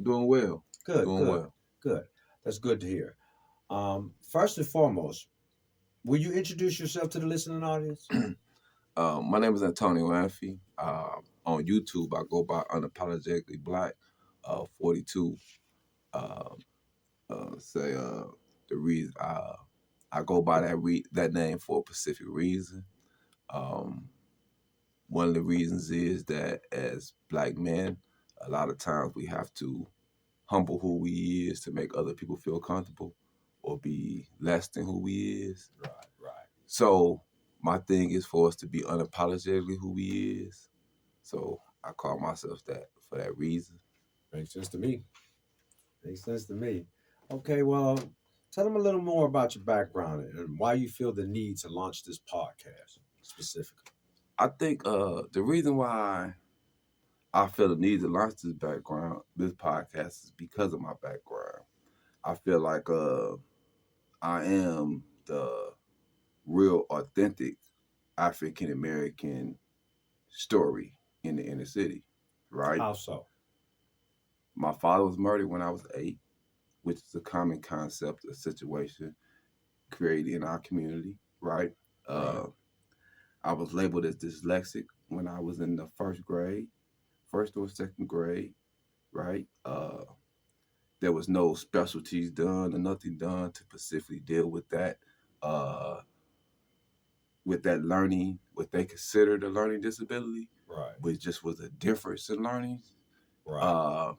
Doing well. Good, Doing good, well. good. That's good to hear. First and foremost, will you introduce yourself to the listening audience? My name is Antonio Amphy. On YouTube, I go by Unapologetically Black, 42. Uh, say the reason I go by that name for a specific reason. Um, One of the reasons is that as black men, a lot of times we have to humble who we is to make other people feel comfortable or be less than who we is. Right, right. So my thing is for us to be unapologetically who we is. So I call myself that for that reason. Makes sense to me. Makes sense to me. Okay, well, tell them a little more about your background and why you feel the need to launch this podcast specifically. I think the reason why I feel the need to launch this podcast is because of my background. I feel like I am the real authentic African American story in the inner city, right? How so? My father was murdered when I was 8, which is a common concept, a situation created in our community, right? Right. Uh, I was labeled as dyslexic when I was in the first grade, first or second grade, right? There was no specialties done or nothing done to specifically deal uh, with that learning, what they considered a learning disability, Right. which just was a difference in learning. Right. Uh,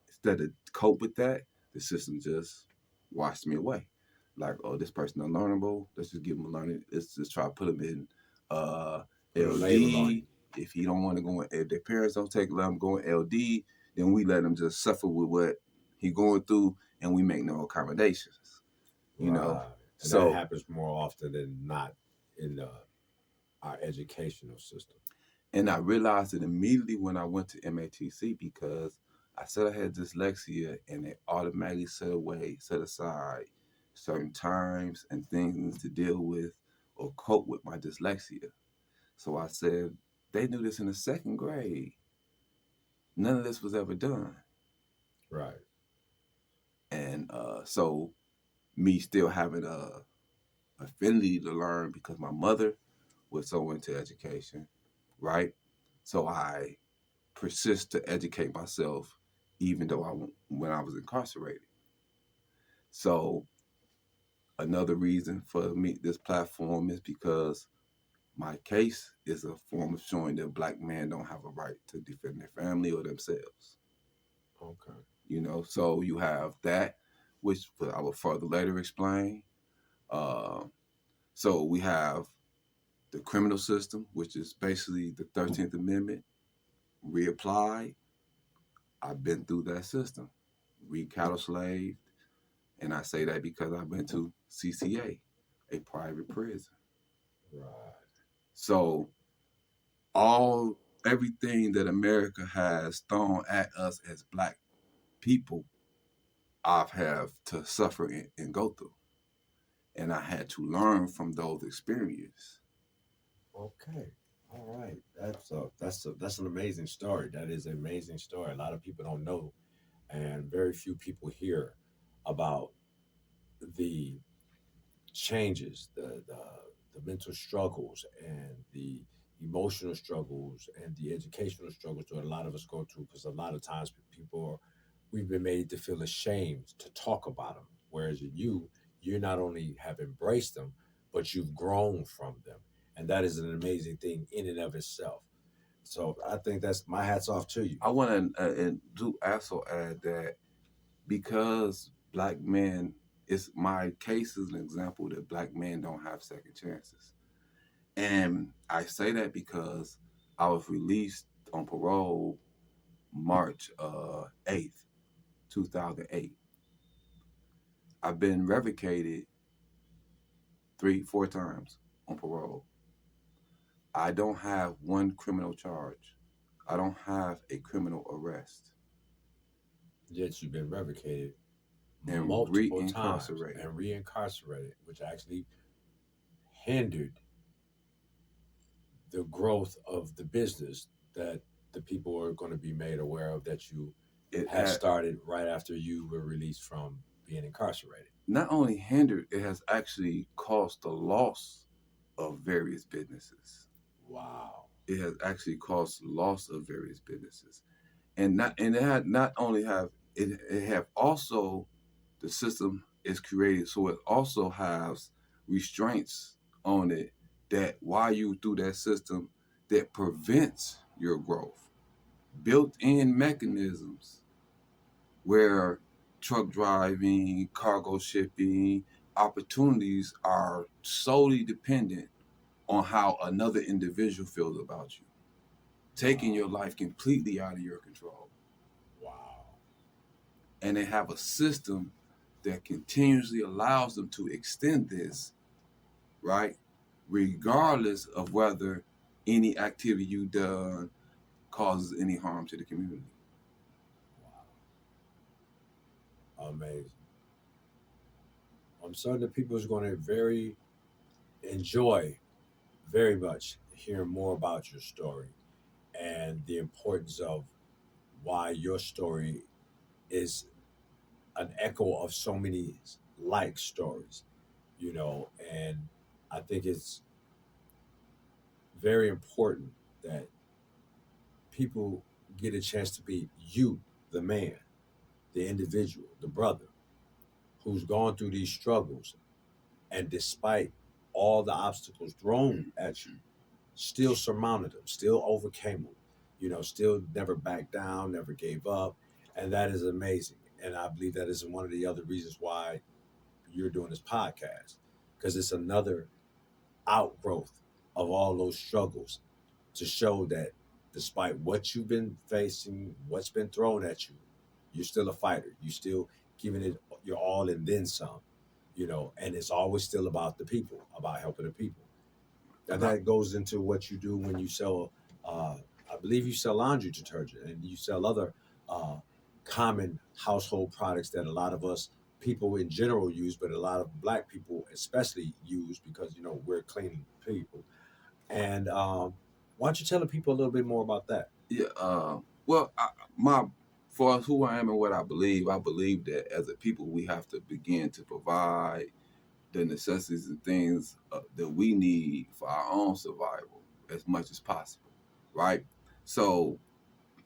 Instead of cope with that, the system just washed me away. Like, oh, this person unlearnable. Let's just give him a learning. Let's just try to put him in uh, Put a label on LD. you. If he don't want to go in, if their parents don't let him go in LD, then we let him just suffer with what he going through, and we make no accommodations. You know, Right. And that so happens more often than not in our educational system. and I realized it immediately when I went to MATC because I said I had dyslexia and it automatically set aside certain times and things to deal with or cope with my dyslexia. So I said, they knew this in the second grade. None of this was ever done. Right. And so me still having a affinity to learn because my mother was so into education, right? So I persist to educate myself, even though when I was incarcerated. So another reason for me this platform is because my case is a form of showing that black men don't have a right to defend their family or themselves. Okay. So you have that, which I will further later explain. Uh, so we have the criminal system, which is basically the 13th Amendment reapplied. I've been through that system, recattle slave, and I say that because I've been to CCA, a private prison. Right. So all everything that America has thrown at us as black people, I've have to suffer and go through. And I had to learn from those experiences. Okay. All right. That's an amazing story. That is an amazing story. A lot of people don't know, and very few people hear about the changes, the mental struggles, and the emotional struggles, and the educational struggles that a lot of us go through. Because a lot of times we've been made to feel ashamed to talk about them. Whereas you not only have embraced them, but you've grown from them, and that is an amazing thing in and of itself. So I think that's my hats off to you. I want to and do also add that because black men, it's my case is an example that black men don't have second chances. And I say that because I was released on parole March 8th, 2008. I've been revocated 4 times on parole. I don't have one criminal charge. I don't have a criminal arrest Yet you've been revocated and multiple times reincarcerated. and reincarcerated, which actually hindered the growth of the business that the people are going to be made aware of that you It has had started right after you were released from being incarcerated. not only hindered, it has actually caused the loss of various businesses. Wow. It has actually caused loss of various businesses, and it had not only have it have also the system is created so it also has restraints on it that while you through that system that prevents your growth, built-in mechanisms where truck driving, cargo shipping opportunities are solely dependent on how another individual feels about you, taking Wow. your life completely out of your control. Wow. And they have a system that continuously allows them to extend this, right? Regardless of whether any activity you done causes any harm to the community. Wow. Amazing. I'm certain that people is going to very enjoy very much hearing more about your story and the importance of why your story is an echo of so many like stories, and I think it's very important that people get a chance to be you, the man, the individual, the brother who's gone through these struggles, and despite all the obstacles thrown at you, still surmounted them, still overcame them, still never backed down, never gave up. And that is amazing. And I believe that is one of the other reasons why you're doing this podcast, because it's another outgrowth of all those struggles to show that despite what you've been facing, what's been thrown at you, you're still a fighter. You still giving it your all and then some, and it's always still about the people, about helping the people. And that goes into what you do when you sell, I believe you sell laundry detergent and you sell other uh, common household products that a lot of us people in general use, but a lot of black people especially use because, we're clean people. And why don't you tell the people a little bit more about that? Yeah. Well, my for who I am and what I believe that as a people we have to begin to provide the necessities and things that we need for our own survival as much as possible, right? So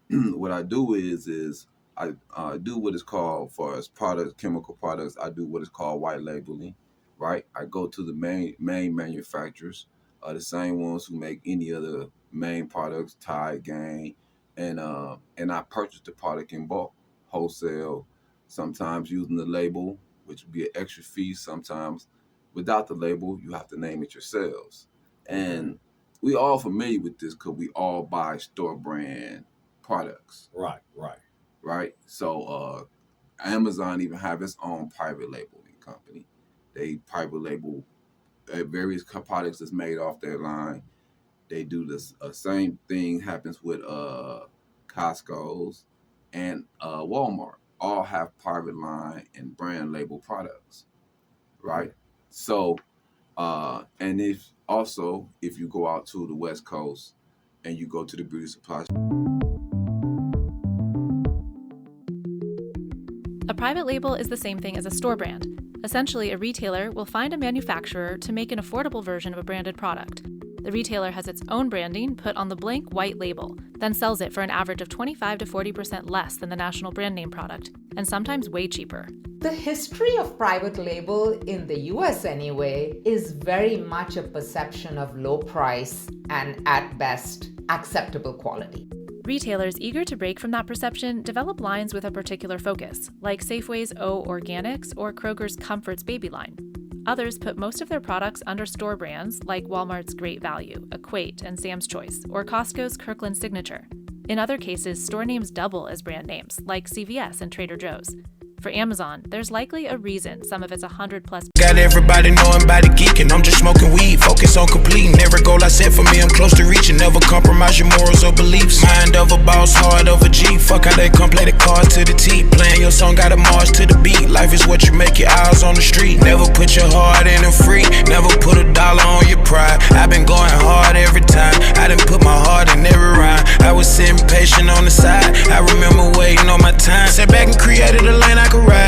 what I do is I do what is called for as products, chemical products. I do what is called white labeling, right? I go to the main manufacturers, the same ones who make any of the main products, Tide, Gain, and I purchase the product in bulk, wholesale. Sometimes using the label, which would be an extra fee. Sometimes without the label, you have to name it yourselves. Okay. And we all familiar with this because we all buy store brand products, Right, right. right? So Amazon even have its own private labeling company. They private label various products that's made off their line. They do this same thing happens with Costco's and Walmart. All have private line and brand label products, Mm-hmm. right? So and if you go out to the West Coast and you go to the beauty supply. A private label is the same thing as a store brand. Essentially, a retailer will find a manufacturer to make an affordable version of a branded product. The retailer has its own branding put on the blank white label, then sells it for an average of 25 to 40% less than the national brand name product, and sometimes way cheaper. The history of private label in the US, anyway, is very much a perception of low price and, at best, acceptable quality. Retailers eager to break from that perception develop lines with a particular focus, like Safeway's O Organics or Kroger's Comforts Baby line. Others put most of their products under store brands like Walmart's Great Value, Equate, and Sam's Choice, or Costco's Kirkland Signature. In other cases, store names double as brand names, like CVS and Trader Joe's. For Amazon, there's likely a reason some of its 100+ Got everybody knowing about the geeking. I'm just smoking weed, focus on completing every goal I set for me. I'm close to reaching, never compromise your morals or beliefs. Mind of a boss, heart of a G. Fuck how they come play the cards to the T. Playing your song got a march to the beat. Life is what you make your eyes on the street. Never put your heart in and free. Never put a dollar on your pride. I've been going hard every time. I done put my heart in every rhyme. I was sitting patient on the side. I remember waiting on my time. Sat back and created a lane I could ride.